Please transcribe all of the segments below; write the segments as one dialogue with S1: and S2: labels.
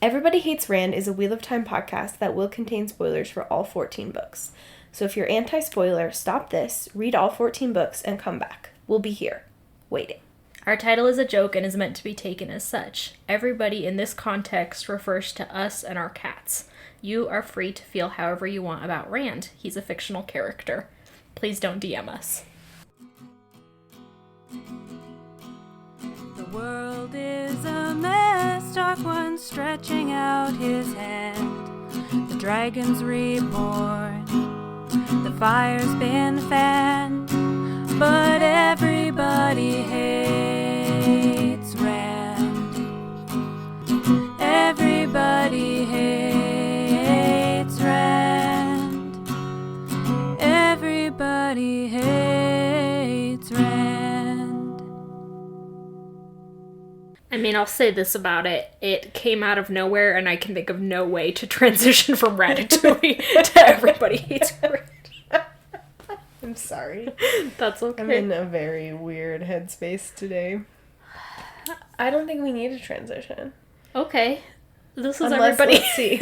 S1: Everybody Hates Rand is a Wheel of Time podcast that will contain spoilers for all 14 books. So if you're anti-spoiler, stop this, read all 14 books, and come back. We'll be here, waiting.
S2: Our title is a joke and is meant to be taken as such. Everybody in this context refers to us and our cats. You are free to feel however you want about Rand. He's a fictional character. Please don't DM us.
S3: The world is a mess, Dark One stretching out his hand. The dragon's reborn, the fire's been fanned, but everybody hates Rand. Everybody hates Rand. Everybody hates Rand.
S2: I mean, I'll say this about it. It came out of nowhere, and I can think of no way to transition from Ratatouille to Everybody Hates Rand.
S1: I'm sorry.
S2: That's okay.
S1: I'm in a very weird headspace today. I don't think we need a transition.
S2: Okay. This is
S1: Unless,
S2: Everybody...
S1: let's see.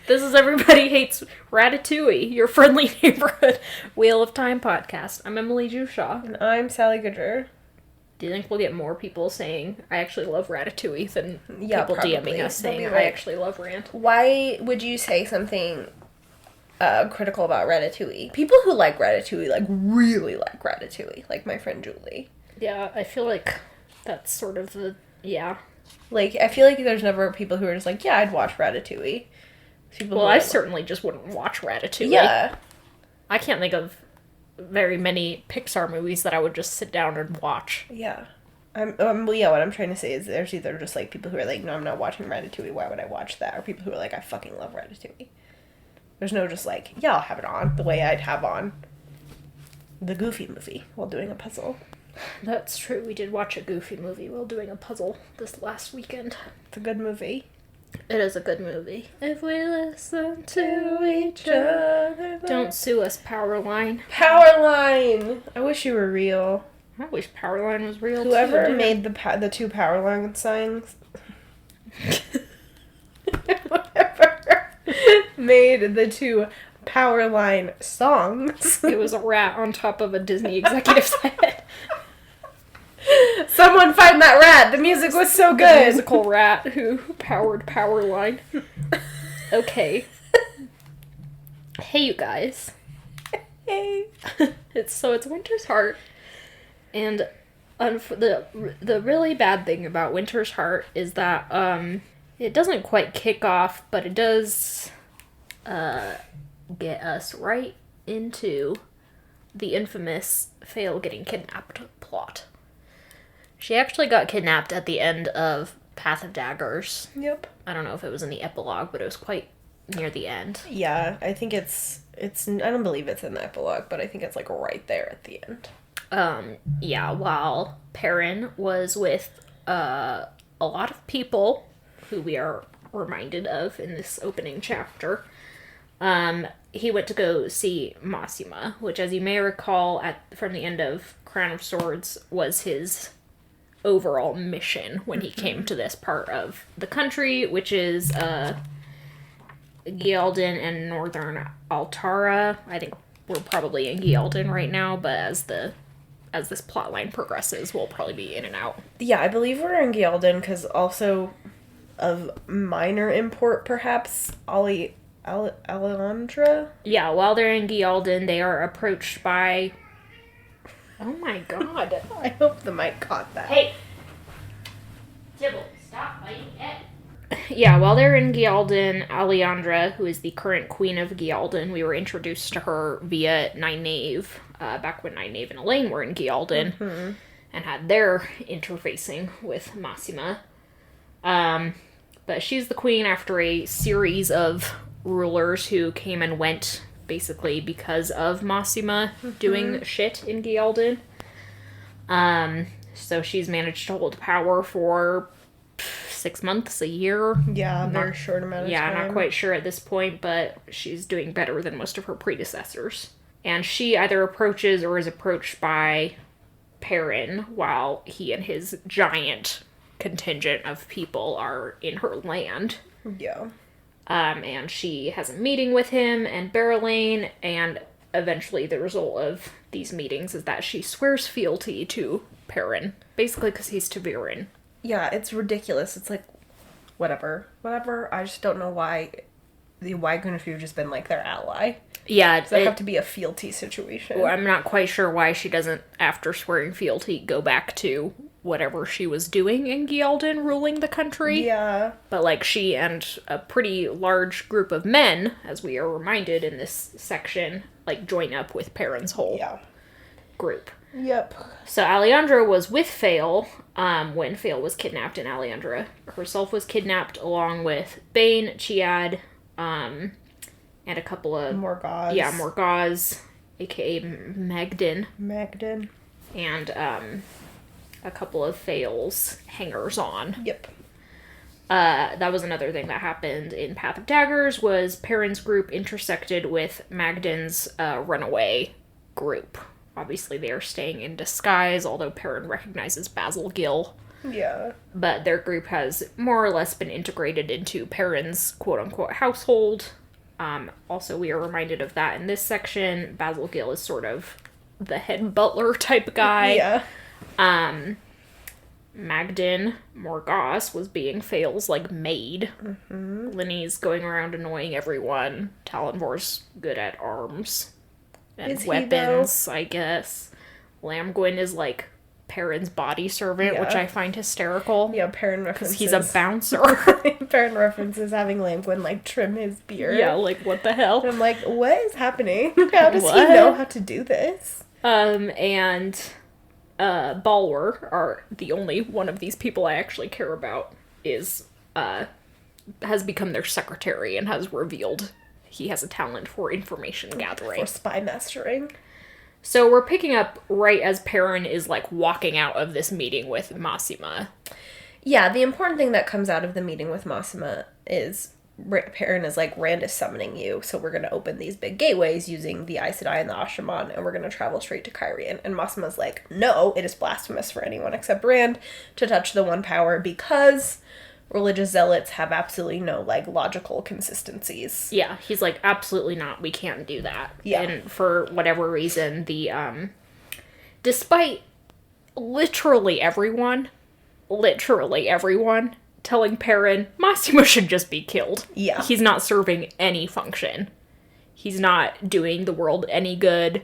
S2: This is Everybody Hates Ratatouille, your friendly neighborhood Wheel of Time podcast. I'm Emily Jushaw.
S1: And I'm Sally Goodger.
S2: Do you think we'll get more people saying, I actually love Ratatouille than people
S1: probably.
S2: DMing us saying,
S1: They'll be
S2: I
S1: like,
S2: actually love Rand?
S1: Why would you say something critical about Ratatouille? People who like Ratatouille, really like Ratatouille. Like my friend Julie.
S2: Yeah, I feel like that's sort of the, yeah.
S1: Like, I feel like there's never people who are just like, yeah, I'd watch Ratatouille.
S2: Well, I certainly just wouldn't watch Ratatouille.
S1: Yeah.
S2: I can't think of very many Pixar movies that I would just sit down and watch.
S1: Yeah. Well, yeah, what I'm trying to say is there's either just, like, people who are like, no, I'm not watching Ratatouille, why would I watch that? Or people who are like, I fucking love Ratatouille. There's no just like, yeah, I'll have it on, the way I'd have on the Goofy movie while doing a puzzle.
S2: That's true. We did watch a Goofy movie while doing a puzzle this last weekend.
S1: It's a good movie.
S2: It is a good movie. If we listen to each other. Don't sue us, Powerline.
S1: Powerline! I wish you were real.
S2: I wish Powerline was real
S1: Whoever
S2: too.
S1: made the two Powerline signs made the two Powerline songs.
S2: It was a rat on top of a Disney executive's head.
S1: Someone find that rat! The music was so
S2: The
S1: good!
S2: musical rat who powered Powerline. Okay. Hey, you guys.
S1: Hey.
S2: It's Winter's Heart. And the really bad thing about Winter's Heart is that it doesn't quite kick off, but it does get us right into the infamous Fail getting kidnapped plot. She actually got kidnapped at the end of Path of Daggers.
S1: Yep.
S2: I don't know if it was in the epilogue, but it was quite near the end.
S1: Yeah, I think it's I don't believe it's in the epilogue, but I think it's like right there at the end.
S2: Yeah, while Perrin was with a lot of people who we are reminded of in this opening chapter, he went to go see Massima, which, as you may recall, from the end of Crown of Swords, was his overall mission when he came to this part of the country, which is Gialden and Northern Altara. I think we're probably in Gialden right now, but as this plotline progresses, we'll probably be in and out.
S1: Yeah, I believe we're in Gialden, because also of minor import, perhaps, Alejandra?
S2: Yeah, while they're in Gialden, they are approached by... Oh my god.
S1: I hope the mic caught that.
S2: Hey! Tibble, stop biting it. Yeah, while they're in Gialden, Alejandra, who is the current queen of Gialden, we were introduced to her via Nynaeve, back when Nynaeve and Elaine were in Gialden, and had their interfacing with Massima. But she's the queen after a series of rulers who came and went, basically because of Massima doing shit in Gialden. So she's managed to hold power for 6 months, a year.
S1: Yeah, a very short amount of time.
S2: Yeah, not quite sure at this point, but she's doing better than most of her predecessors. And she either approaches or is approached by Perrin while he and his giant contingent of people are in her land.
S1: Yeah.
S2: And she has a meeting with him and Berylane, and eventually the result of these meetings is that she swears fealty to Perrin, basically because he's Taviran.
S1: Yeah, it's ridiculous. It's like, whatever. I just don't know why couldn't you have just been, like, their ally?
S2: Yeah.
S1: Does that have to be a fealty situation?
S2: Well, I'm not quite sure why she doesn't, after swearing fealty, go back to whatever she was doing in Gialden, ruling the country.
S1: Yeah.
S2: But, like, she and a pretty large group of men, as we are reminded in this section, like, join up with Perrin's whole group.
S1: Yep.
S2: So Alejandra was with Fael when Fael was kidnapped, and Alejandra herself was kidnapped along with Bane, Chiad, and a couple of...
S1: Morgause.
S2: Yeah, Morgause, a.k.a. Magdin. And a couple of Fael's hangers-on.
S1: Yep.
S2: That was another thing that happened in Path of Daggers, was Perrin's group intersected with Magdin's runaway group. Obviously, they are staying in disguise, although Perrin recognizes Basil Gill.
S1: Yeah.
S2: But their group has more or less been integrated into Perrin's quote-unquote household. Also, we are reminded of that in this section. Basil Gill is sort of the head butler type guy.
S1: Yeah.
S2: Magdin Morgause was being Fael's, like, maid. Mm-hmm. Linny's going around annoying everyone. Talonvor's good at arms. And
S1: is
S2: weapons, I guess. Lamgwin is, like, Perrin's body servant, which I find hysterical.
S1: Yeah, Perrin references...
S2: He's a bouncer.
S1: Perrin references having Lamgwin, like, trim his beard.
S2: Yeah, like, what the hell?
S1: And I'm like, what is happening? How does he know how to do this?
S2: And Balwer, are the only one of these people I actually care about, has become their secretary and has revealed he has a talent for information gathering.
S1: For spy mastering.
S2: So we're picking up right as Perrin is, like, walking out of this meeting with Massima.
S1: Yeah, the important thing that comes out of the meeting with Massima is Perrin is like, Rand is summoning you, so we're going to open these big gateways using the Aes Sedai and the Ashaman, and we're going to travel straight to Cairhien. And Massima's like, no, it is blasphemous for anyone except Rand to touch the One Power because religious zealots have absolutely no, like, logical consistencies.
S2: Yeah, he's like, absolutely not, we can't do that.
S1: Yeah.
S2: And for whatever reason, despite literally everyone telling Perrin, Massimo should just be killed.
S1: Yeah.
S2: He's not serving any function. He's not doing the world any good.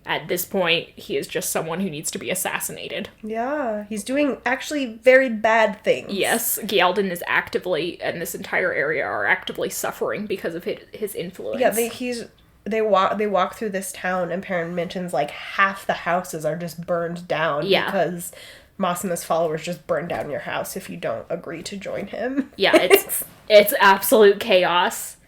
S2: At this point, he is just someone who needs to be assassinated.
S1: Yeah, he's doing actually very bad things.
S2: Yes, Gialden is actively, and this entire area are actively suffering because of his influence.
S1: Yeah, they walk through this town, and Perrin mentions, like, half the houses are just burned down because Massima's followers just burn down your house if you don't agree to join him.
S2: Yeah, it's absolute chaos.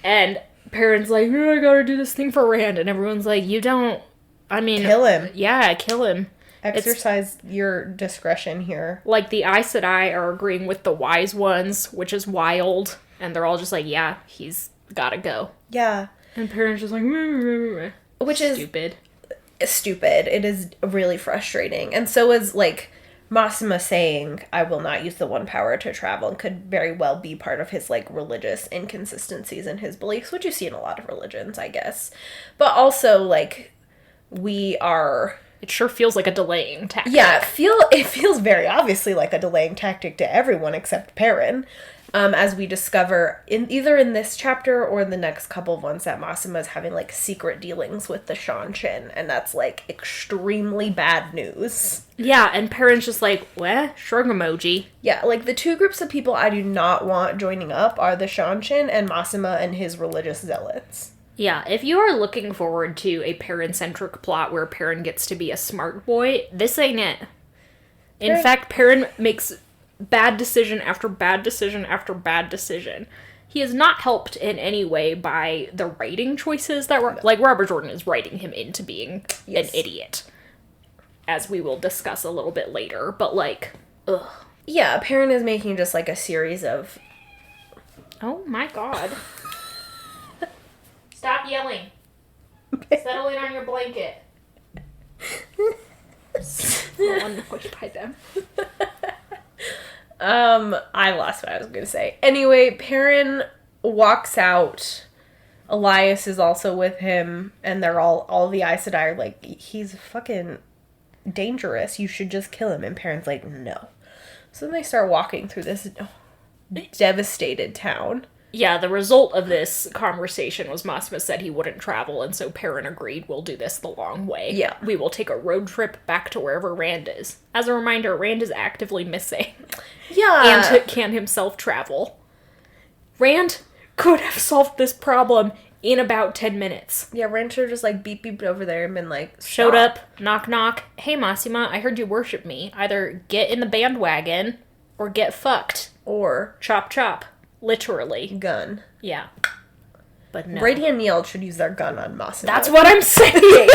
S2: And Perrin's like, oh, I gotta do this thing for Rand, and everyone's like, you don't, I mean...
S1: Kill him.
S2: Yeah, kill him.
S1: Exercise your discretion here.
S2: Like, the Aes Sedai are agreeing with the Wise Ones, which is wild, and they're all just like, yeah, he's gotta go.
S1: Yeah.
S2: And Perrin's just like,
S1: which is... Stupid. It is really frustrating. And so is, like, Massima saying, I will not use the One Power to travel, and could very well be part of his, like, religious inconsistencies in his beliefs, which you see in a lot of religions, I guess. But also, like, it sure feels like a delaying tactic. Yeah, it feels very obviously like a delaying tactic to everyone except Perrin. As we discover either in this chapter or in the next couple of ones that Massima is having, like, secret dealings with the Shanshin, and that's, like, extremely bad news. Yeah, and Perrin's just like, what? Shrug emoji. Yeah, like, the two groups of people I do not want joining up are the Shanshin and Massima and his religious zealots. Yeah, if you are looking forward to a Perrin-centric plot where Perrin gets to be a smart boy, this ain't it. In fact, Perrin makes bad decision after bad decision after bad decision. He is not helped in any way by the writing choices that like, Robert Jordan is writing him into being an idiot, as we will discuss a little bit later, but, like, ugh. Yeah, Perrin is making just, like, a series of... Oh my god. Stop yelling. Settle in on your blanket. So annoyed by them. I lost what I was gonna say. Anyway, Perrin walks out. Elias is also with him, and they're all the Aes Sedai are like, he's fucking dangerous. You should just kill him. And Perrin's like, no. So then they start walking through this devastated town.
S2: Yeah, the result of this conversation was Massima said he wouldn't travel, and so Perrin agreed we'll do this the long way.
S1: Yeah.
S2: We will take a road trip back to wherever Rand is. As a reminder, Rand is actively missing.
S1: Yeah.
S2: And can himself travel. Rand could have solved this problem in about 10 minutes.
S1: Yeah, Rand should have just like beeped over there and been like, stop.
S2: Showed up, knock knock. Hey Massima, I heard you worship me. Either get in the bandwagon or get fucked.
S1: Or
S2: Chop chop. Literally.
S1: gun.
S2: Yeah. But no.
S1: Brady and Neil should use their gun on Massimo.
S2: That's what I'm saying!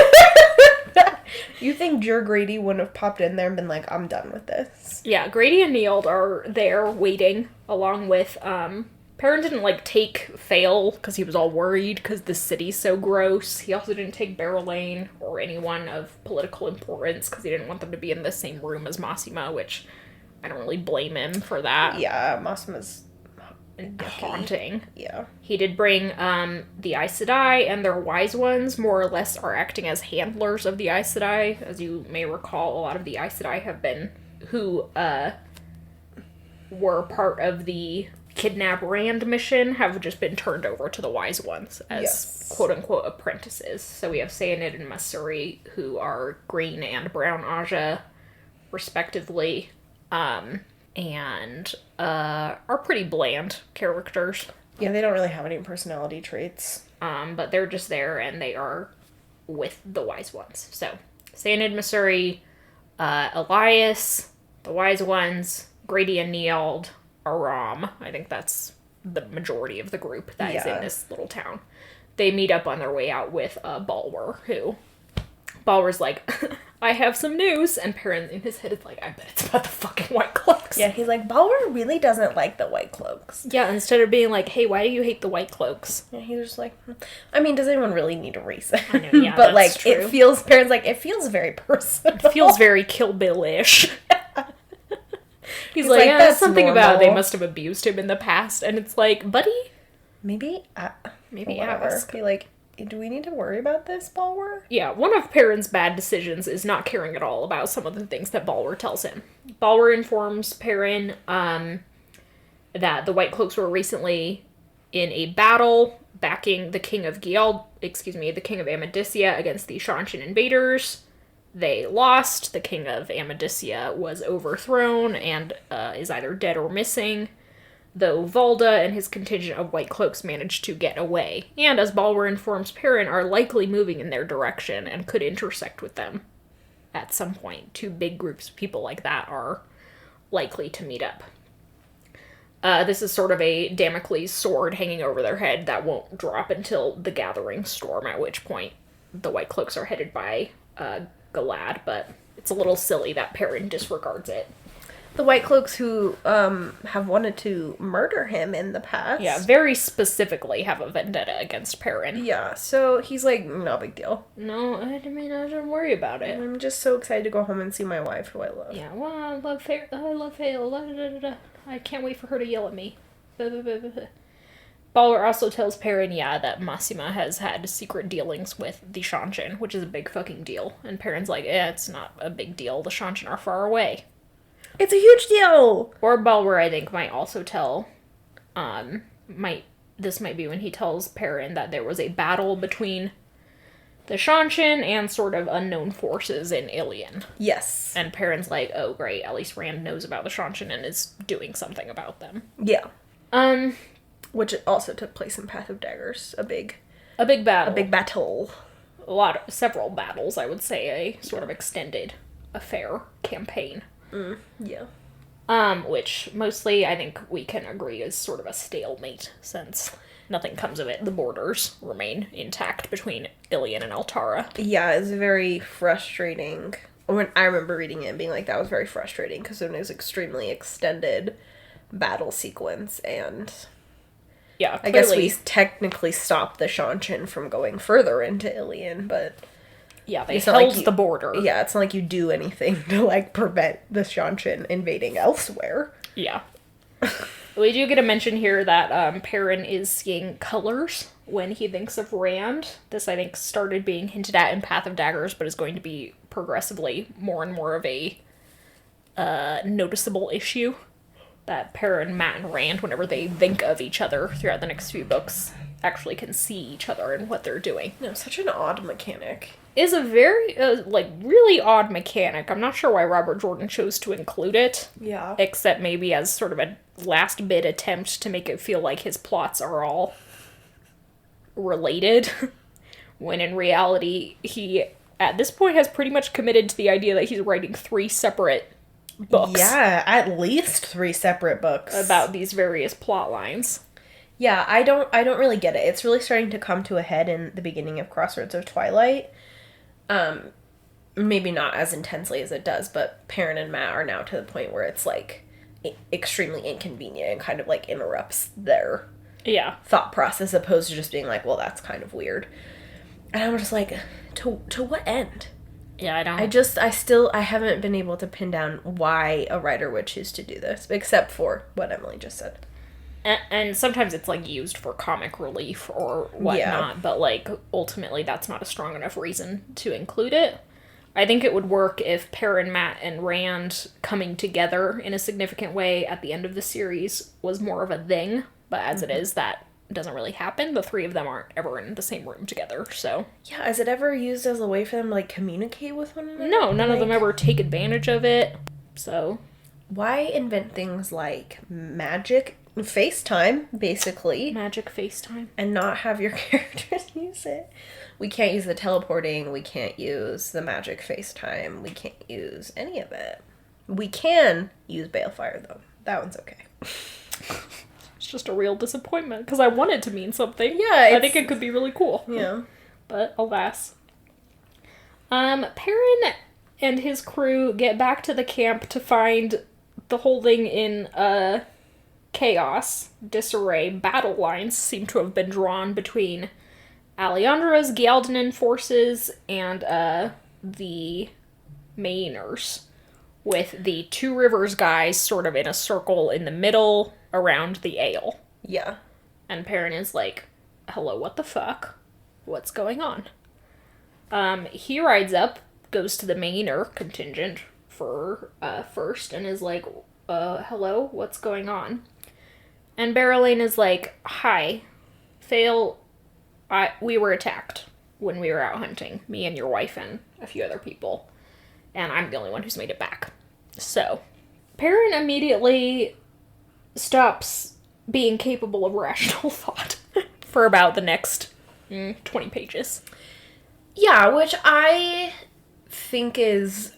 S1: You think Jer Grady wouldn't have popped in there and been like, I'm done with this?
S2: Yeah, Grady and Neald are there waiting, along with, Perrin didn't, take Fail, because he was all worried, because the city's so gross. He also didn't take Barrelane, or anyone of political importance, because he didn't want them to be in the same room as Massima, which I don't really blame him for that.
S1: Yeah, Massima's
S2: haunting.
S1: Yeah.
S2: He did bring the Aes Sedai, and their wise ones more or less are acting as handlers of the Aes Sedai. As you may recall, a lot of the Aes Sedai have been, who were part of the Kidnap Rand mission, have just been turned over to the wise ones as quote-unquote apprentices. So we have Sayanid and Masuri, who are green and brown Aja, respectively. And are pretty bland characters.
S1: Yeah, they don't really have any personality traits.
S2: But they're just there, and they are with the wise ones. So, Sayanid, Masuri, Elias, the wise ones, Grady and Neald, Aram. I think that's the majority of the group that is in this little town. They meet up on their way out with Balwer, who... Balwer's like, I have some news, and Perrin in his head is like, I bet it's about the fucking White Cloaks.
S1: Yeah, he's like, Balwer really doesn't like the White Cloaks.
S2: Yeah, instead of being like, hey, why do you hate the White Cloaks?
S1: Yeah, he's just like, I mean, does anyone really need a reason?
S2: I know, yeah,
S1: but
S2: that's true.
S1: it feels, Perrin's like, it feels very personal.
S2: It feels very Kill Bill-ish. He's like,
S1: that's
S2: something
S1: normal.
S2: about they must have abused him in the past, and it's like, buddy?
S1: Maybe
S2: Maybe
S1: whatever.
S2: ask.
S1: Be like, do we need to worry about this, Balwer?
S2: Yeah, one of Perrin's bad decisions is not caring at all about some of the things that Balwer tells him. Balwer informs Perrin that the White Cloaks were recently in a battle backing the King of the King of Amadicia against the Shanshan invaders. They lost. The King of Amadicia was overthrown and is either dead or missing, though Valda and his contingent of White Cloaks managed to get away, and as Balwer informs Perrin, are likely moving in their direction and could intersect with them at some point. Two big groups of people like that are likely to meet up. This is sort of a Damocles sword hanging over their head that won't drop until the Gathering Storm, at which point the White Cloaks are headed by Galad, but it's a little silly that Perrin disregards it.
S1: The White Cloaks who have wanted to murder him in the past.
S2: Yeah, very specifically have a vendetta against Perrin.
S1: Yeah, so he's like, no big deal.
S2: No, I mean, I don't worry about it.
S1: I'm just so excited to go home and see my wife, who I love.
S2: Yeah, well, I love Hale. I can't wait for her to yell at me. Balwer also tells Perrin, that Massima has had secret dealings with the Shanshan, which is a big fucking deal. And Perrin's like, it's not a big deal. The Shanshan are far away.
S1: It's a huge deal!
S2: Or Balwer, I think, might also tell, this might be when he tells Perrin that there was a battle between the Shanshan and sort of unknown forces in Ilion.
S1: Yes.
S2: And Perrin's like, oh great, at least Rand knows about the Shanshan and is doing something about them.
S1: Yeah. Which also took place in Path of Daggers. A big battle. A big battle.
S2: Several battles, I would say, a sort of extended affair campaign.
S1: Yeah.
S2: Which mostly I think we can agree is sort of a stalemate, since nothing comes of it. The borders remain intact between Ilion and Altara.
S1: Yeah, it's very frustrating. When I remember reading it and being like, that was very frustrating, because it was an extremely extended battle sequence, and
S2: yeah,
S1: I guess we technically stopped the Shanshan from going further into Ilion, but
S2: yeah, they held the border.
S1: Yeah, it's not like you do anything to, prevent the Shanshan invading elsewhere.
S2: Yeah. We do get a mention here that Perrin is seeing colors when he thinks of Rand. This, I think, started being hinted at in Path of Daggers, but is going to be progressively more and more of a noticeable issue. That Perrin, Matt, and Rand, whenever they think of each other throughout the next few books, actually can see each other and what they're doing.
S1: No, such an odd mechanic.
S2: Is a very, really odd mechanic. I'm not sure why Robert Jordan chose to include it.
S1: Yeah.
S2: Except maybe as sort of a last bit attempt to make it feel like his plots are all related. When in reality, he, at this point, has pretty much committed to the idea that he's writing 3 separate books.
S1: Yeah, at least 3 separate books.
S2: About these various plot lines.
S1: Yeah, I don't really get it. It's really starting to come to a head in the beginning of Crossroads of Twilight. Maybe not as intensely as it does, but Perrin and Matt are now to the point where it's, like, extremely inconvenient and kind of, like, interrupts their thought process, opposed to just being like, well, that's kind of weird. And I'm just like, to what end?
S2: Yeah, I don't...
S1: I haven't been able to pin down why a writer would choose to do this, except for what Emily just said.
S2: And sometimes it's, like, used for comic relief or whatnot, but, like, ultimately that's not a strong enough reason to include it. I think it would work if Perrin, Matt, and Rand coming together in a significant way at the end of the series was more of a thing, but as it is, that doesn't really happen. The 3 of them aren't ever in the same room together, so...
S1: Yeah, is it ever used as a way for them to, like, communicate with one another?
S2: No, none of them ever take advantage of it, so...
S1: Why invent things like Magic FaceTime, basically?
S2: Magic FaceTime.
S1: And not have your characters use it? We can't use the teleporting, we can't use the Magic FaceTime, we can't use any of it. We can use Balefire, though. That one's okay.
S2: It's just a real disappointment, because I want it to mean something.
S1: Yeah,
S2: I think it could be really cool.
S1: Yeah.
S2: But, alas. Perrin and his crew get back to the camp to find the whole thing in, chaos, disarray. Battle lines seem to have been drawn between Alejandro's Gialdanan forces and, the Mainers, with the Two Rivers guys sort of in a circle in the middle around the ale.
S1: Yeah.
S2: And Perrin is like, hello, what the fuck? What's going on? He rides up, goes to the Mainer contingent for, first, and is like, hello, what's going on? And Barrelane is like, hi, Fail, we were attacked when we were out hunting, me and your wife and a few other people, and I'm the only one who's made it back. So, Perrin immediately stops being capable of rational thought for about the next 20 pages.
S1: Yeah, which I think is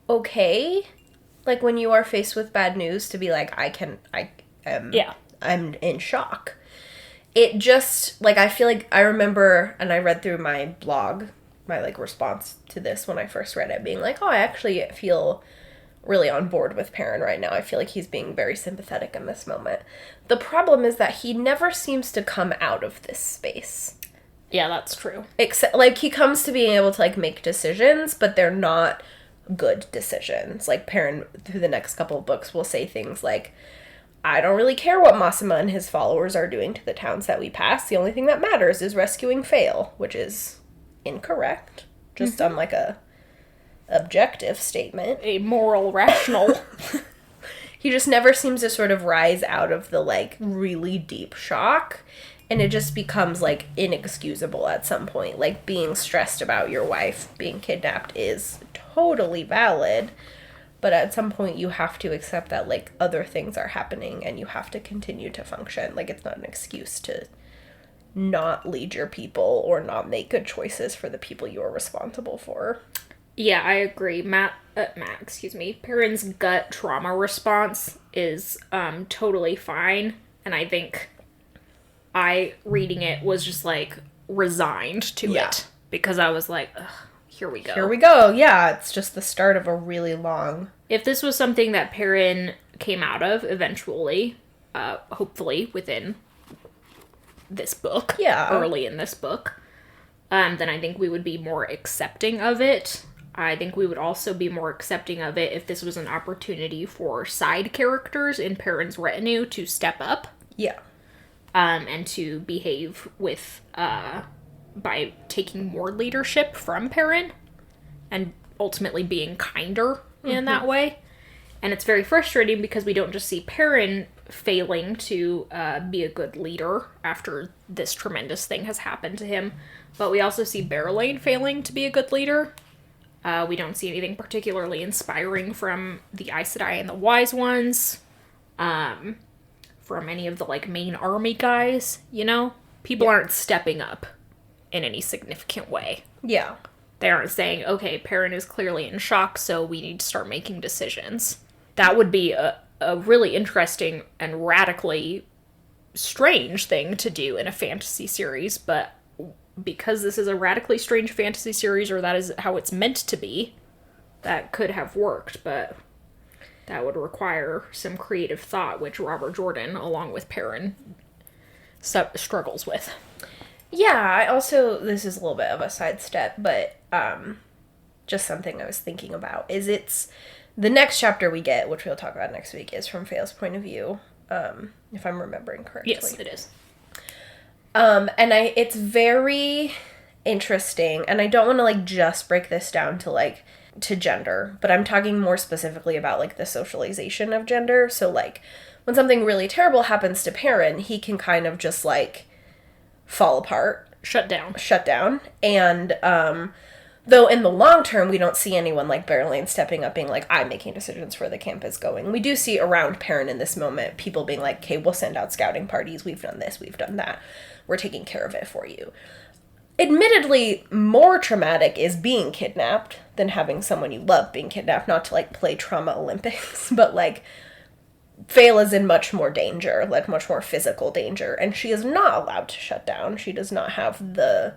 S1: okay. Like, when you are faced with bad news, to be like, I'm in shock. It just, like, I feel like I remember, and I read through my blog, my, like, response to this when I first read it, being like, oh, I actually feel really on board with Perrin right now. I feel like he's being very sympathetic in this moment. The problem is that he never seems to come out of this space.
S2: Yeah, that's true.
S1: Except, like, he comes to being able to, like, make decisions, but they're not good decisions. Like, Perrin, through the next couple of books, will say things like, I don't really care what Massima and his followers are doing to the towns that we pass. The only thing that matters is rescuing Fail, which is incorrect. Just on, like, a objective statement.
S2: A moral, rational.
S1: He just never seems to sort of rise out of the, like, really deep shock. And it just becomes, like, inexcusable at some point. Like, being stressed about your wife being kidnapped is totally valid. But at some point, you have to accept that, like, other things are happening and you have to continue to function. Like, it's not an excuse to not lead your people or not make good choices for the people you are responsible for.
S2: Yeah, I agree. Perrin's gut trauma response is totally fine. And I think reading it, was just, like, resigned to it. Because I was like, ugh, here we go.
S1: Here we go. Yeah, it's just the start of a really long...
S2: If this was something that Perrin came out of eventually, hopefully within this book, early in this book, then I think we would be more accepting of it. I think we would also be more accepting of it if this was an opportunity for side characters in Perrin's retinue to step up.
S1: Yeah.
S2: And to behave with, by taking more leadership from Perrin and ultimately being kinder in that way. And it's very frustrating because we don't just see Perrin failing to be a good leader after this tremendous thing has happened to him, but we also see Berelain failing to be a good leader. We don't see anything particularly inspiring from the Aes Sedai and the Wise Ones, from any of the, like, main army guys, you know? People aren't stepping up in any significant way.
S1: Yeah.
S2: They aren't saying, okay, Perrin is clearly in shock, so we need to start making decisions. That would be a really interesting and radically strange thing to do in a fantasy series, but because this is a radically strange fantasy series, or that is how it's meant to be, that could have worked, but that would require some creative thought, which Robert Jordan, along with Perrin, struggles with.
S1: Yeah, I also, this is a little bit of a sidestep, but just something I was thinking about, is it's, the next chapter we get, which we'll talk about next week, is from Faye's point of view, if I'm remembering correctly.
S2: Yes, it is.
S1: And it's very interesting, and I don't want to, like, just break this down to, like, to gender, but I'm talking more specifically about, like, the socialization of gender. So, like, when something really terrible happens to Perrin, he can kind of just, like, fall apart.
S2: Shut down.
S1: And, though in the long term, we don't see anyone like Berelain stepping up being like, I'm making decisions for where the camp is going. We do see around Perrin in this moment, people being like, okay, we'll send out scouting parties. We've done this. We've done that. We're taking care of it for you. Admittedly, more traumatic is being kidnapped than having someone you love being kidnapped. Not to, like, play Trauma Olympics, but, like, Faye is in much more danger, like, much more physical danger. And she is not allowed to shut down. She does not have the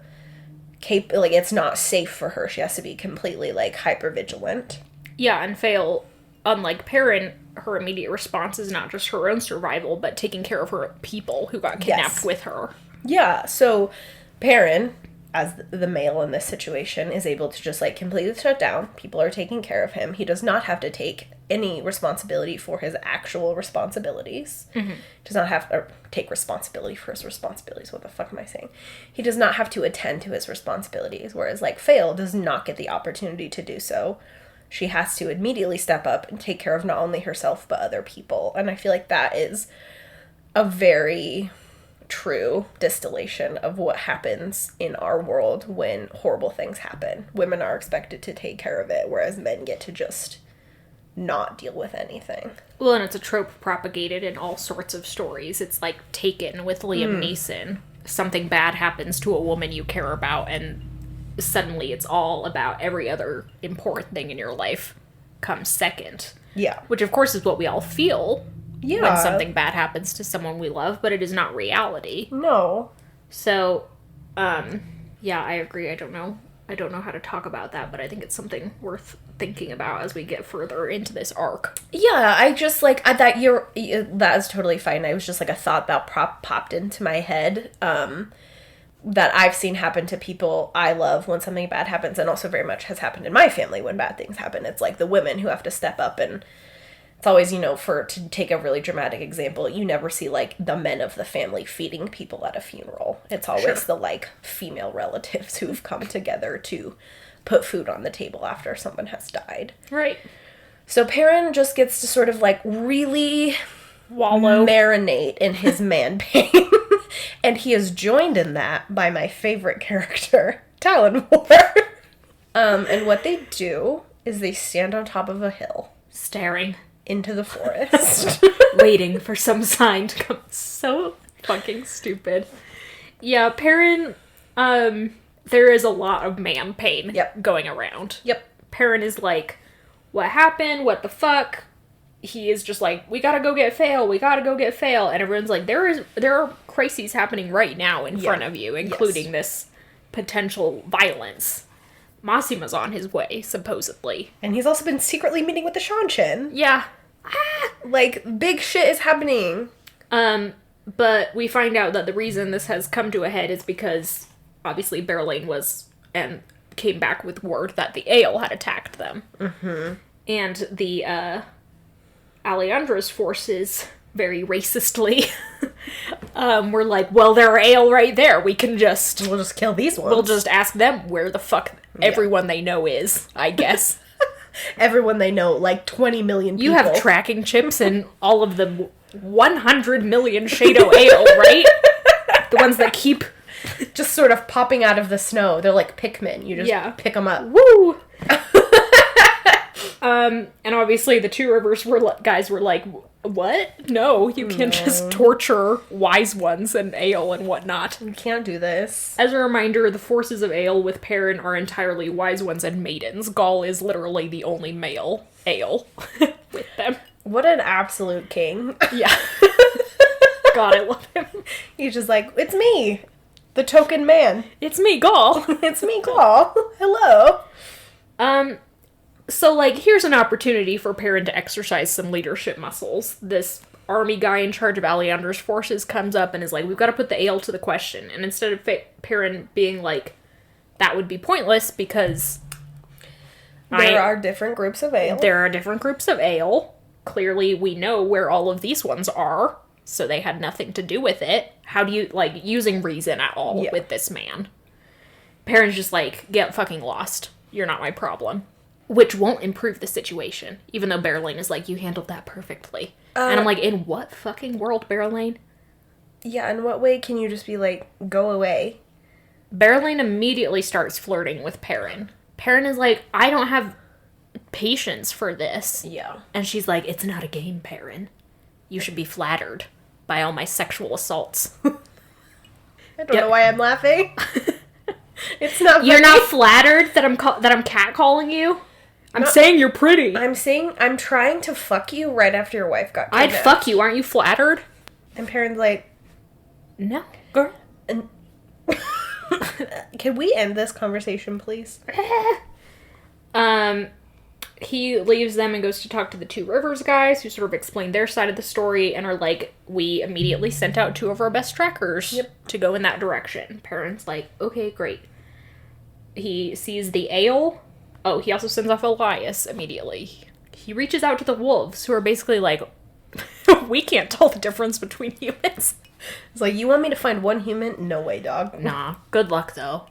S1: like, it's not safe for her. She has to be completely, like, hypervigilant.
S2: Yeah, and Faye, unlike Perrin, her immediate response is not just her own survival, but taking care of her people who got kidnapped with her.
S1: Yeah, so Perrin, as the male in this situation, is able to just, like, completely shut down. People are taking care of him. He does not have to take any responsibility for his actual responsibilities. Mm-hmm. Does not have to take responsibility for his responsibilities. What the fuck am I saying? He does not have to attend to his responsibilities, whereas, like, Faye does not get the opportunity to do so. She has to immediately step up and take care of not only herself, but other people. And I feel like that is a very true distillation of what happens in our world when horrible things happen. Women are expected to take care of it, whereas men get to just not deal with anything.
S2: Well, and it's a trope propagated in all sorts of stories. It's like Taken with Liam Neeson. Something bad happens to a woman you care about, and suddenly it's all about every other important thing in your life comes second.
S1: Yeah.
S2: Which, of course, is what we all feel when something bad happens to someone we love, but it is not reality.
S1: No.
S2: So, yeah, I agree. I don't know how to talk about that, but I think it's something worth thinking about as we get further into this arc.
S1: Yeah, I just, like, that is totally fine. I was just, like, a thought that popped into my head, that I've seen happen to people I love when something bad happens, and also very much has happened in my family when bad things happen. It's, like, the women who have to step up, and it's always, you know, to take a really dramatic example, you never see, like, the men of the family feeding people at a funeral. It's always the, like, female relatives who've come together to put food on the table after someone has died.
S2: Right.
S1: So Perrin just gets to sort of, like, really marinate in his man pain. And he is joined in that by my favorite character, Talonwar. And what they do is they stand on top of a hill.
S2: Staring
S1: into the forest.
S2: Waiting for some sign to come. So fucking stupid. Yeah, Perrin, there is a lot of man pain going around.
S1: Yep.
S2: Perrin is like, what happened? What the fuck? He is just like, we gotta go get Faye. We gotta go get Faye. And everyone's like, there are crises happening right now in front of you, including this potential violence. Masima's on his way, supposedly.
S1: And he's also been secretly meeting with the Shanshin.
S2: Yeah.
S1: Like, big shit is happening.
S2: But we find out that the reason this has come to a head is because, obviously, Berelain and came back with word that the Ale had attacked them. Mm-hmm. And the Alejandro's forces, very racistly, were like, well, they're Ale right there. We'll just
S1: kill these ones.
S2: We'll just ask them where the fuck everyone they know is, I guess.
S1: Everyone they know, like 20 million people.
S2: You have tracking chips in all of the 100 million Shaido Ale, right? The ones that keep
S1: just sort of popping out of the snow. They're like Pikmin. You just pick them up.
S2: Woo! And obviously the Two Rivers guys were like, what? No, you can't just torture wise ones and Ale and whatnot.
S1: You can't do this.
S2: As a reminder, the forces of Ale with Perrin are entirely wise ones and maidens. Gaul is literally the only male Ale with them.
S1: What an absolute king.
S2: Yeah. God, I love him.
S1: He's just like, it's me, the token man.
S2: It's me, Gaul.
S1: It's me, Gaul. Hello.
S2: So, like, here's an opportunity for Perrin to exercise some leadership muscles. This army guy in charge of Alejandro's forces comes up and is like, we've got to put the Ale to the question. And instead of Perrin being like, that would be pointless because
S1: there are different groups of Ale.
S2: There are different groups of Ale. Clearly, we know where all of these ones are, so they had nothing to do with it. How do you, like, using reason at all with this man? Perrin's just like, get fucking lost. You're not my problem. Which won't improve the situation, even though Berylane is like, you handled that perfectly. And I'm like, in what fucking world, Berylane?
S1: Yeah, in what way can you just be like, go away?
S2: Berylane immediately starts flirting with Perrin. Perrin is like, I don't have patience for this.
S1: Yeah.
S2: And she's like, it's not a game, Perrin. You should be flattered by all my sexual assaults.
S1: I don't know why I'm laughing. It's not funny.
S2: You're not flattered that I'm catcalling you? I'm saying you're pretty.
S1: I'm saying I'm trying to fuck you right after your wife got kidnapped.
S2: I'd fuck you. Aren't you flattered?
S1: And Perrin's like,
S2: no, girl.
S1: And can we end this conversation, please?
S2: He leaves them and goes to talk to the Two Rivers guys, who sort of explain their side of the story and are like, we immediately sent out 2 of our best trackers to go in that direction. Perrin's like, okay, great. He sees the Ale. Oh, he also sends off Elias immediately. He reaches out to the wolves, who are basically like, we can't tell the difference between humans.
S1: It's like, you want me to find one human? No way, dog.
S2: Nah, good luck, though.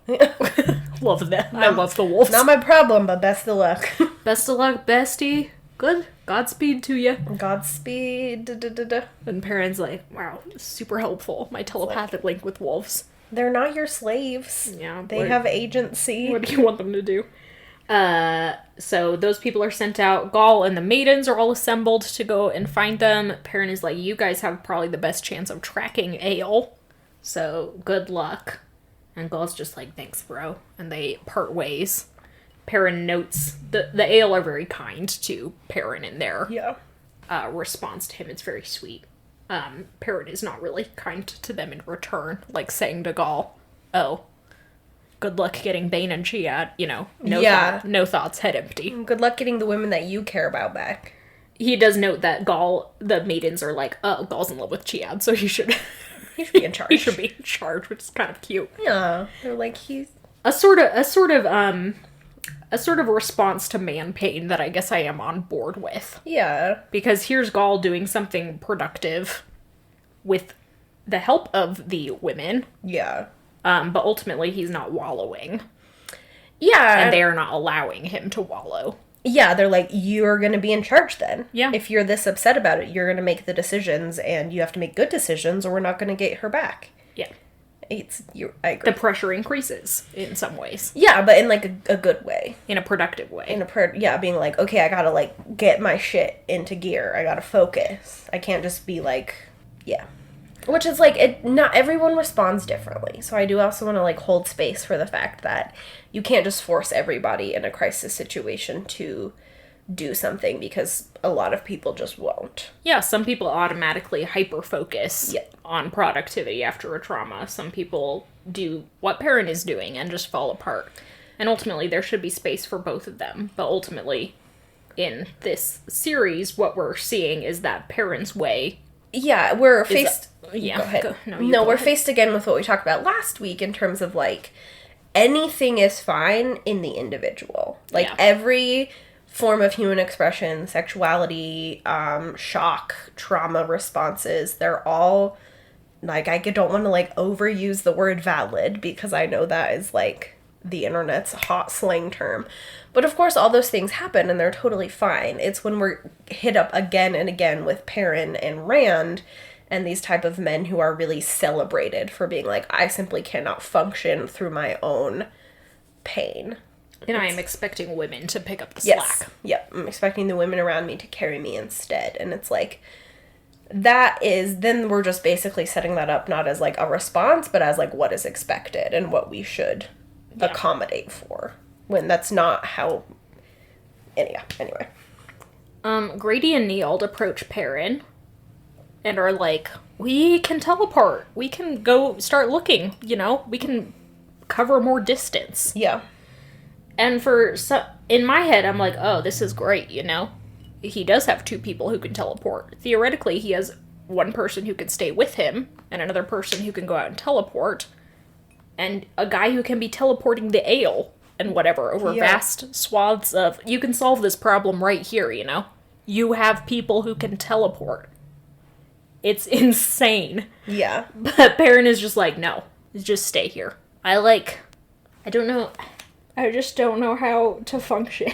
S2: Love them. I love the wolves.
S1: Not my problem, but best of luck.
S2: Best of luck, bestie. Good. Godspeed to you.
S1: Godspeed.
S2: And Perrin's like, wow, super helpful. My telepathic link with wolves.
S1: They're not your slaves.
S2: Yeah.
S1: They have agency.
S2: What do you want them to do? So those people are sent out. Gaul and the maidens are all assembled to go and find them. Perrin is like, you guys have probably the best chance of tracking Ale. So good luck. And Gaul's just like, thanks, bro. And they part ways. Perrin notes the Ale are very kind to Perrin in their response to him. It's very sweet. Perrin is not really kind to them in return, like saying to Gaul, oh, good luck getting Bane and Chiad, no thoughts, head empty.
S1: Good luck getting the women that you care about back.
S2: He does note that Gaul, the maidens are like, oh, Gaul's in love with Chiad, so he should
S1: be in charge.
S2: He should be in charge, which is kind of cute.
S1: Yeah, they're like, he's
S2: a sort of response to man pain that I guess I am on board with.
S1: Yeah.
S2: Because here's Gaul doing something productive with the help of the women.
S1: Yeah.
S2: But ultimately he's not wallowing.
S1: Yeah.
S2: And they are not allowing him to wallow.
S1: Yeah, they're like, you're going to be in charge then.
S2: Yeah.
S1: If you're this upset about it, you're going to make the decisions, and you have to make good decisions, or we're not going to get her back.
S2: Yeah.
S1: I agree.
S2: The pressure increases in some ways.
S1: Yeah, but in, like, a good way.
S2: In a productive way.
S1: Being like, okay, I gotta, like, get my shit into gear. I gotta focus. I can't just be like, yeah. Which is, like, not everyone responds differently. So I do also want to, like, hold space for the fact that you can't just force everybody in a crisis situation to do something, because a lot of people just won't.
S2: Yeah, some people automatically hyper-focus on productivity after a trauma. Some people do what Perrin is doing and just fall apart. And ultimately, there should be space for both of them. But ultimately, in this series, what we're seeing is that Perrin's way...
S1: Yeah, we're faced...
S2: Yeah,
S1: go ahead.
S2: We're
S1: faced again with what we talked about last week in terms of, like, anything is fine in the individual. Like, every form of human expression, sexuality, shock, trauma responses, they're all, like, I don't want to, like, overuse the word valid, because I know that is, like, the internet's hot slang term. But of course, all those things happen and they're totally fine. It's when we're hit up again and again with Perrin and Rand and these type of men who are really celebrated for being like, I simply cannot function through my own pain.
S2: And I am expecting women to pick up the slack.
S1: Yep. I'm expecting the women around me to carry me instead. And it's like, that is, then we're just basically setting that up not as like a response, but as like what is expected and what we should accommodate for, when that's not how. Anyway.
S2: Grady and Neild approach Perrin and are like, we can teleport. We can go start looking, we can cover more distance.
S1: Yeah.
S2: And in my head, I'm like, oh, this is great, He does have 2 people who can teleport. Theoretically, he has one person who can stay with him and another person who can go out and teleport. And a guy who can be teleporting the ale and whatever over vast swaths of... You can solve this problem right here, You have people who can teleport. It's insane.
S1: Yeah.
S2: But Perrin is just like, no, just stay here. I don't know. I just don't know how to function.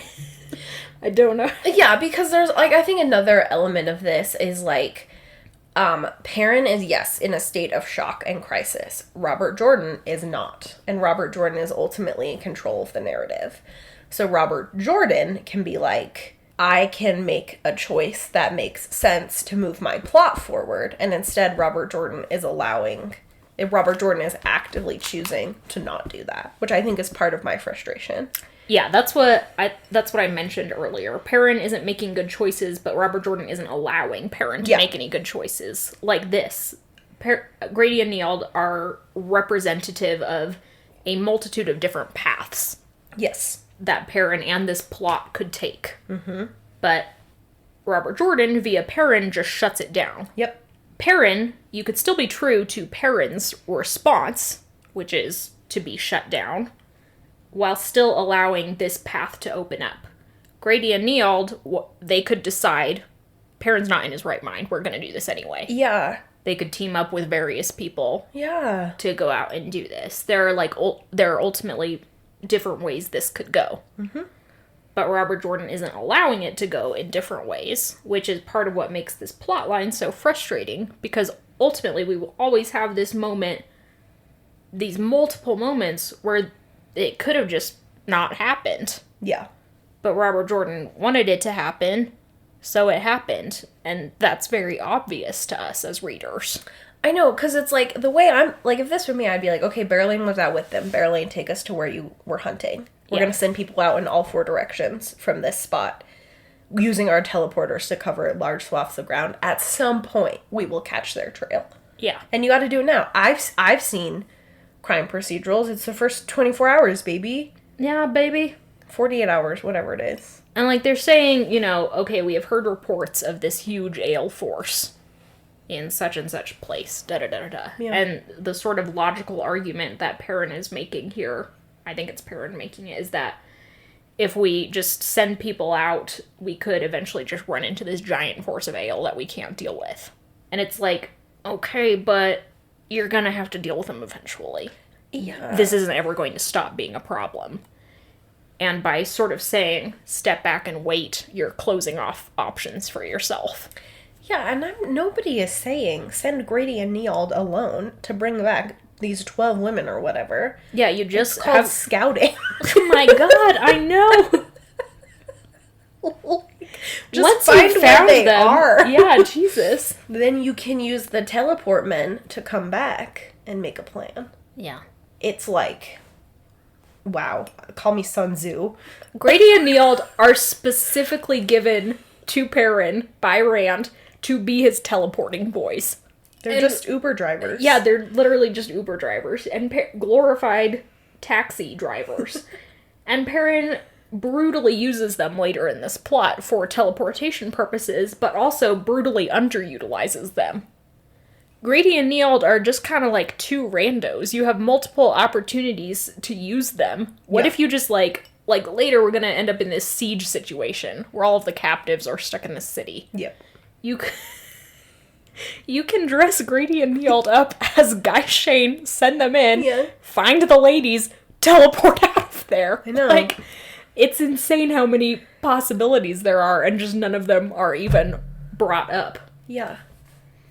S2: I don't know.
S1: Yeah, because there's, like, I think another element of this is, like... Perrin is, yes, in a state of shock and crisis. Robert Jordan is not. And Robert Jordan is ultimately in control of the narrative. So Robert Jordan can be like, I can make a choice that makes sense to move my plot forward. And instead, Robert Jordan is actively choosing to not do that, which I think is part of my frustration.
S2: Yeah, that's what I mentioned earlier. Perrin isn't making good choices, but Robert Jordan isn't allowing Perrin to make any good choices. Like this. Grady and Neild are representative of a multitude of different paths.
S1: Yes.
S2: That Perrin and this plot could take. Mm-hmm. But Robert Jordan, via Perrin, just shuts it down.
S1: Yep.
S2: Perrin, you could still be true to Perrin's response, which is to be shut down, while still allowing this path to open up. Grady and Neild, they could decide, Perrin's not in his right mind, we're going to do this anyway.
S1: Yeah.
S2: They could team up with various people
S1: to
S2: go out and do this. There are ultimately different ways this could go. Mm-hmm. But Robert Jordan isn't allowing it to go in different ways, which is part of what makes this plotline so frustrating, because ultimately we will always have this moment, these multiple moments where it could have just not happened.
S1: Yeah.
S2: But Robert Jordan wanted it to happen, so it happened. And that's very obvious to us as readers.
S1: I know, because it's like, the way I'm, like, if this were me, I'd be like, okay, Berlane was out with them. Berlane, take us to where you were hunting. We're going to send people out in all 4 directions from this spot, using our teleporters to cover large swaths of ground. At some point, we will catch their trail.
S2: Yeah.
S1: And you got to do it now. I've seen crime procedurals. It's the first 24 hours, baby.
S2: Yeah, baby.
S1: 48 hours, whatever it is.
S2: And, like, they're saying, okay, we have heard reports of this huge ale force in such and such place, da-da-da-da-da. Yeah. And the sort of logical argument that Perrin is making here, I think it's Perrin making it, is that if we just send people out, we could eventually just run into this giant force of ale that we can't deal with. And it's like, okay, but you're gonna have to deal with them eventually.
S1: Yeah.
S2: This isn't ever going to stop being a problem. And by sort of saying, step back and wait, you're closing off options for yourself.
S1: Yeah, and nobody is saying, send Grady and Neild alone to bring back these 12 women or whatever.
S2: Yeah, you just
S1: it's called scouting.
S2: Oh my god, I know!
S1: Just
S2: once
S1: find
S2: you
S1: where
S2: found
S1: they
S2: them,
S1: are.
S2: Yeah, Jesus.
S1: Then you can use the teleport men to come back and make a plan.
S2: Yeah.
S1: It's like, wow, call me Sun Tzu.
S2: Grady and Neild are specifically given to Perrin by Rand to be his teleporting boys.
S1: They're just Uber drivers.
S2: Yeah, they're literally just Uber drivers and glorified taxi drivers. And Perrin brutally uses them later in this plot for teleportation purposes, but also brutally underutilizes them. Grady and Neild are just kind of like two randos. You have multiple opportunities to use them. What if you just like later we're gonna end up in this siege situation where all of the captives are stuck in the city.
S1: Yep.
S2: You can dress Grady and Neild up as Guy Shane, send them in, find the ladies, teleport out of there.
S1: I know.
S2: Like, it's insane how many possibilities there are, and just none of them are even brought up.
S1: Yeah.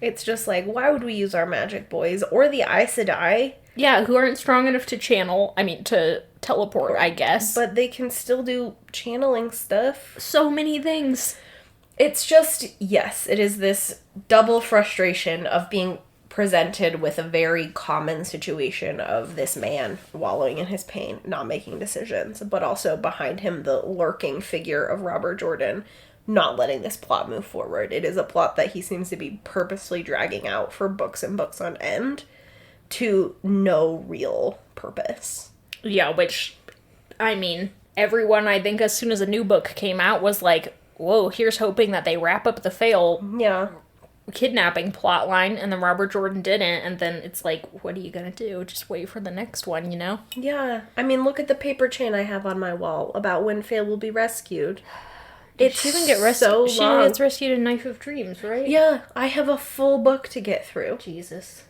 S1: It's just like, why would we use our magic boys or the Aes Sedai?
S2: Yeah, who aren't strong enough to to teleport, I guess.
S1: But they can still do channeling stuff.
S2: So many things.
S1: It's just, yes, it is this double frustration of being presented with a very common situation of this man wallowing in his pain, not making decisions, but also behind him the lurking figure of Robert Jordan not letting this plot move forward. It is a plot that he seems to be purposely dragging out for books and books on end to no real purpose.
S2: Yeah, which, I mean, everyone, I think, as soon as a new book came out was like, whoa, here's hoping that they wrap up the kidnapping plotline, and then Robert Jordan didn't, and then it's like, what are you gonna do? Just wait for the next one, you know?
S1: Yeah. I mean, look at the paper chain I have on my wall about when Faye will be rescued.
S2: She didn't get rescued.
S1: So
S2: she
S1: long.
S2: gets rescued in Knife of Dreams, right?
S1: Yeah, I have a full book to get through.
S2: Jesus.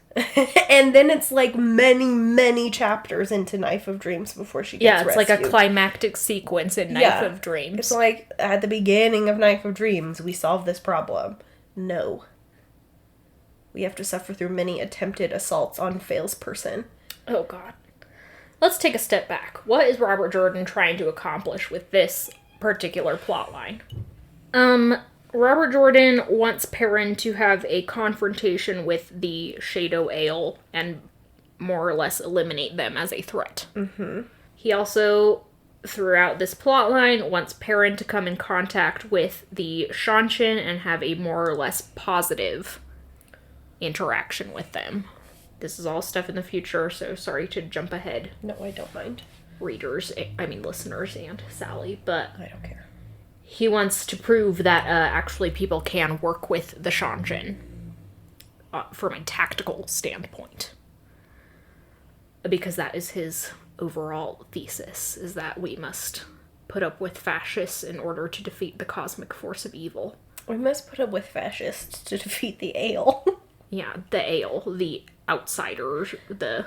S1: And then it's like many, many chapters into Knife of Dreams before she gets rescued.
S2: Like a climactic sequence in Knife of Dreams.
S1: It's like, at the beginning of Knife of Dreams, we solve this problem. No. We have to suffer through many attempted assaults on Faye's person.
S2: Oh, God. Let's take a step back. What is Robert Jordan trying to accomplish with this particular plotline? Robert Jordan wants Perrin to have a confrontation with the Shaido Ale and more or less eliminate them as a threat. Mm-hmm. He also, throughout this plotline, wants Perrin to come in contact with the Shanshin and have a more or less positive interaction with them. This is all stuff in the future, so sorry to jump ahead.
S1: No, I don't mind.
S2: Listeners and Sally, but
S1: I don't care.
S2: He wants to prove that actually people can work with the Shanshin from a tactical standpoint. Because that is his overall thesis, is that we must put up with fascists in order to defeat the cosmic force of evil.
S1: We must put up with fascists to defeat the Ale.
S2: Yeah, the Ale, the outsiders, the...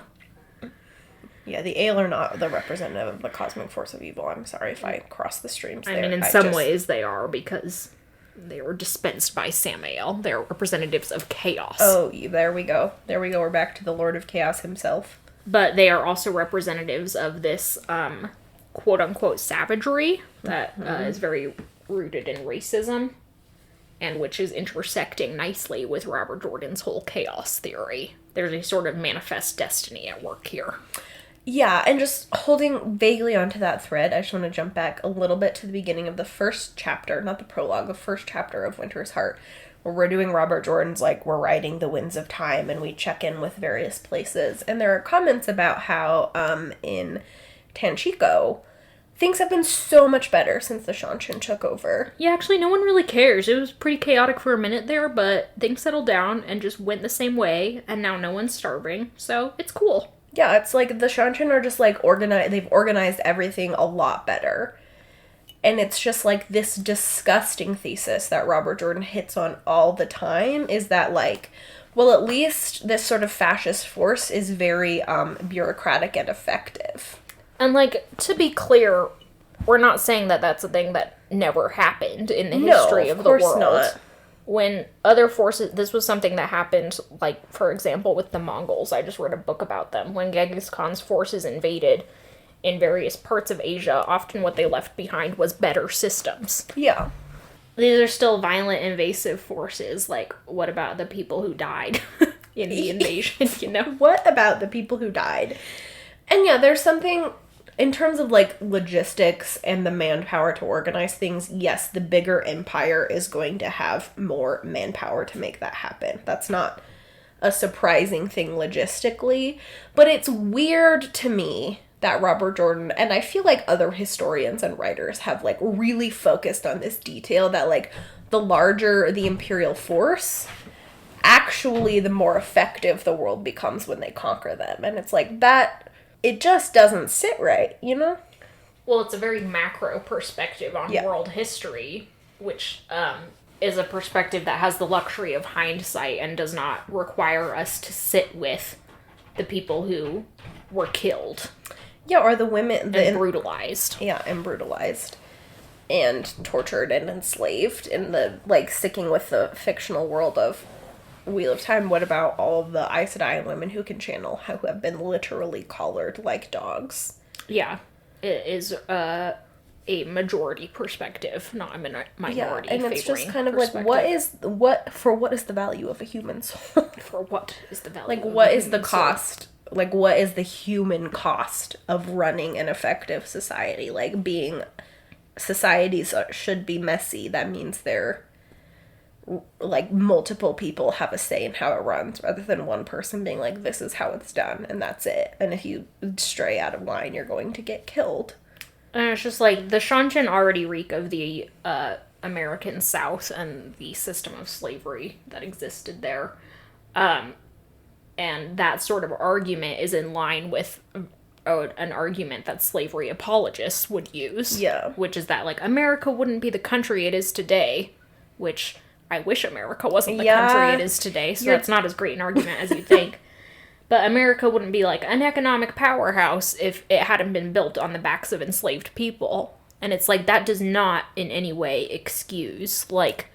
S1: Yeah, the Ale are not the representative of the cosmic force of evil. I'm sorry if I cross the streams there.
S2: I mean, in some ways they are, because they were dispensed by Samael. They're representatives of chaos.
S1: Oh, there we go. There we go. We're back to the Lord of Chaos himself.
S2: But they are also representatives of this, quote-unquote savagery that is very rooted in racism, and which is intersecting nicely with Robert Jordan's whole chaos theory. There's a sort of manifest destiny at work here.
S1: Yeah, and just holding vaguely onto that thread, I just want to jump back a little bit to the beginning of the first chapter, not the prologue, the first chapter of Winter's Heart, where we're doing Robert Jordan's, like, we're riding the winds of time, and we check in with various places. And there are comments about how, in Tanchico, things have been so much better since the Shanshin took over.
S2: Yeah, actually, no one really cares. It was pretty chaotic for a minute there, but things settled down and just went the same way, and now no one's starving, so it's cool.
S1: Yeah, it's like the Shanshin are just, like, they've organized everything a lot better. And it's just, like, this disgusting thesis that Robert Jordan hits on all the time is that, like, well, at least this sort of fascist force is very bureaucratic and effective. And, like, to be clear, we're not saying that that's a thing that never happened in the history of the world. No, of course not. When other forces, this was something that happened, like, for example, with the Mongols. I just read a book about them. When Genghis Khan's forces invaded in various parts of Asia, often what they left behind was better systems. Yeah. These are still violent, invasive forces. Like, what about the people who died in the invasion, you know? What about the people who died? And yeah, there's something... In terms of, like, logistics and the manpower to organize things, yes, the bigger empire is going to have more manpower to make that happen. That's not a surprising thing logistically, but it's weird to me that Robert Jordan, and I feel like other historians and writers have, like, really focused on this detail that, like, the larger the imperial force actually the more effective the world becomes when they conquer them. And it's like, that, it just doesn't sit right, you know?
S2: Well, it's a very macro perspective on
S1: Yeah.
S2: world history, which is a perspective that has the luxury of hindsight and does not require us to sit with the people who were killed.
S1: Yeah, or the women...
S2: And brutalized.
S1: Yeah, and brutalized. And tortured and enslaved. In the, like, sticking with the fictional world of Wheel of Time, what about all of the Aes Sedai women who can channel, who have been literally collared like dogs?
S2: Yeah. It is a majority perspective, not a minority.
S1: Yeah, and it's just kind of like, what is the value of a human soul?
S2: For what is the value?
S1: Like,
S2: of
S1: what
S2: a
S1: is the
S2: human soul?
S1: cost? Like, what is the human cost of running an effective society? Like, societies should be messy. That means they're, like, multiple people have a say in how it runs, rather than one person being like, this is how it's done, and that's it. And if you stray out of line, you're going to get killed.
S2: And it's just like, the Shanshan already reek of the American South and the system of slavery that existed there. And that sort of argument is in line with an argument that slavery apologists would use.
S1: Yeah.
S2: Which is that, like, America wouldn't be the country it is today, which I wish America wasn't the country it is today, so that's not as great an argument as you think. But America wouldn't be, like, an economic powerhouse if it hadn't been built on the backs of enslaved people. And it's like, that does not in any way excuse, like,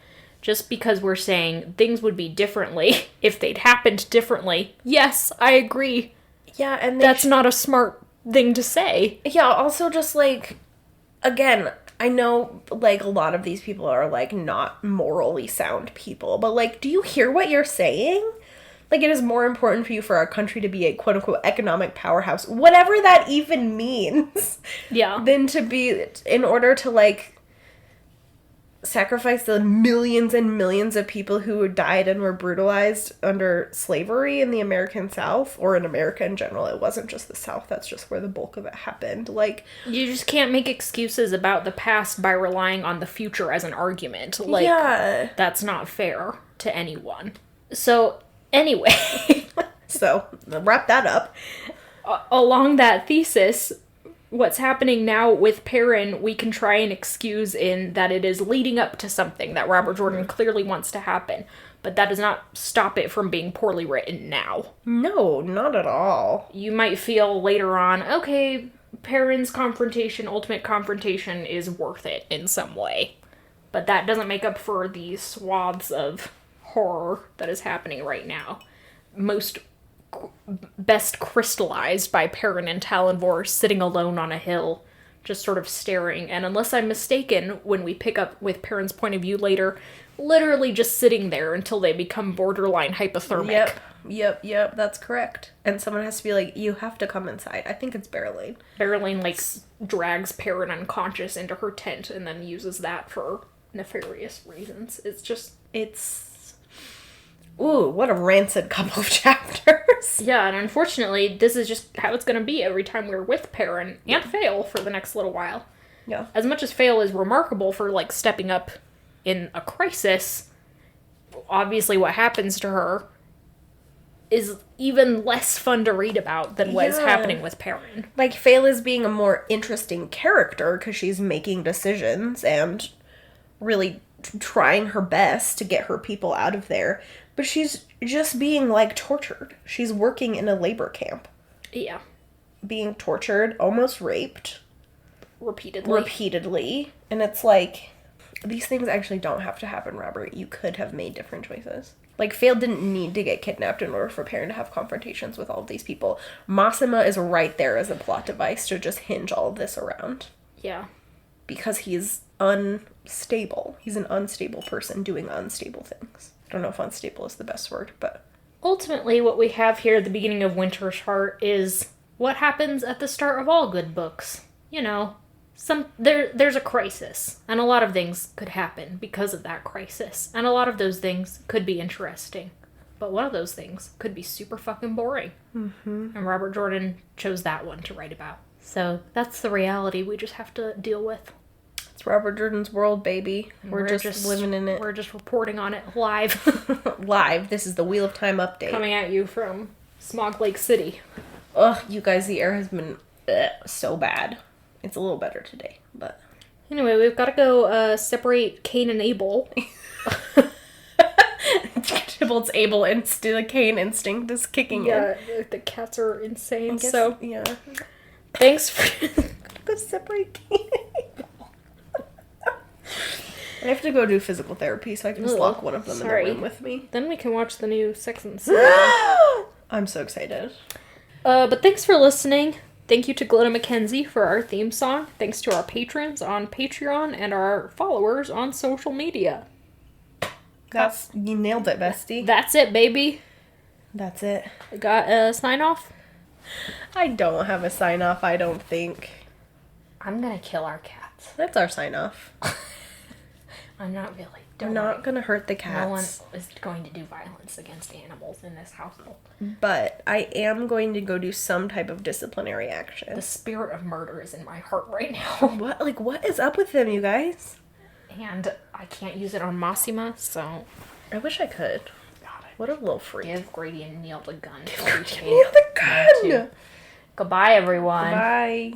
S2: just because we're saying things would be differently if they'd happened differently. Yes, I agree.
S1: Yeah, and
S2: that's not a smart thing to say.
S1: Yeah, also just, like, again, I know, like, a lot of these people are, like, not morally sound people, but, like, do you hear what you're saying? Like, it is more important for you for our country to be a quote-unquote economic powerhouse, whatever that even means.
S2: Yeah.
S1: Than to be, in order to, like, sacrifice the millions and millions of people who died and were brutalized under slavery in the American South, or in America in general. It wasn't just the South, that's just where the bulk of it happened. Like,
S2: you just can't make excuses about the past by relying on the future as an argument. Like, that's not fair to anyone. So, anyway.
S1: So, wrap that up.
S2: Along that thesis, what's happening now with Perrin, we can try and excuse in that it is leading up to something that Robert Jordan clearly wants to happen. But that does not stop it from being poorly written now.
S1: No, not at all.
S2: You might feel later on, okay, Perrin's ultimate confrontation is worth it in some way. But that doesn't make up for the swaths of horror that is happening right now. Best crystallized by Perrin and Talonvor sitting alone on a hill, just sort of staring. And unless I'm mistaken, when we pick up with Perrin's point of view later, literally just sitting there until they become borderline hypothermic.
S1: Yep, that's correct. And someone has to be like, you have to come inside. I think it's Berylene.
S2: Berylene, like, drags Perrin unconscious into her tent and then uses that for nefarious reasons.
S1: Ooh, what a rancid couple of chapters.
S2: Yeah, and unfortunately, this is just how it's going to be every time we're with Perrin and Fail for the next little while.
S1: Yeah.
S2: As much as Fail is remarkable for, like, stepping up in a crisis, obviously what happens to her is even less fun to read about than what is happening with Perrin.
S1: Like, Fail is being a more interesting character because she's making decisions and really trying her best to get her people out of there. But she's just being, like, tortured. She's working in a labor camp.
S2: Yeah.
S1: Being tortured, almost raped.
S2: Repeatedly.
S1: And it's like, these things actually don't have to happen, Robert. You could have made different choices. Like, Fail didn't need to get kidnapped in order for Perrin to have confrontations with all of these people. Massima is right there as a plot device to just hinge all of this around.
S2: Yeah.
S1: Because he's unstable. He's an unstable person doing unstable things. I don't know if unstable is the best word, but...
S2: Ultimately, what we have here at the beginning of Winter's Heart is what happens at the start of all good books. You know, there's a crisis, and a lot of things could happen because of that crisis, and a lot of those things could be interesting. But one of those things could be super fucking boring. Mm-hmm. And Robert Jordan chose that one to write about. So that's the reality we just have to deal with.
S1: It's Robert Jordan's world, baby. We're just living in it.
S2: We're just reporting on it live.
S1: Live. This is the Wheel of Time update.
S2: Coming at you from Smog Lake City.
S1: Ugh, you guys, the air has been so bad. It's a little better today, but...
S2: Anyway, we've got to go separate Cain and Abel.
S1: Tybalt's the Cain instinct is kicking in.
S2: Yeah, the cats are insane,
S1: Guess,
S2: so...
S1: Yeah.
S2: Thanks for...
S1: Go separate Cain and Abel. I have to go do physical therapy, so I can just lock one of them in the room with me.
S2: Then we can watch the new Sex and the City.
S1: I'm so excited.
S2: But thanks for listening. Thank you to Glenna McKenzie for our theme song. Thanks to our patrons on Patreon and our followers on social media.
S1: You nailed it, bestie.
S2: That's it, baby.
S1: That's it.
S2: Got a sign off?
S1: I don't have a sign off, I don't think.
S2: I'm gonna kill our cats.
S1: That's our sign off.
S2: I'm not really.
S1: We're not gonna hurt the cats.
S2: No one is going to do violence against animals in this household.
S1: But I am going to go do some type of disciplinary action.
S2: The spirit of murder is in my heart right now.
S1: What is up with them, you guys?
S2: And I can't use it on Massima, so...
S1: I wish I could.
S2: God,
S1: What a little freak.
S2: give Grady and Neil the gun.
S1: Give Neil the gun!
S2: Goodbye, everyone.
S1: Bye.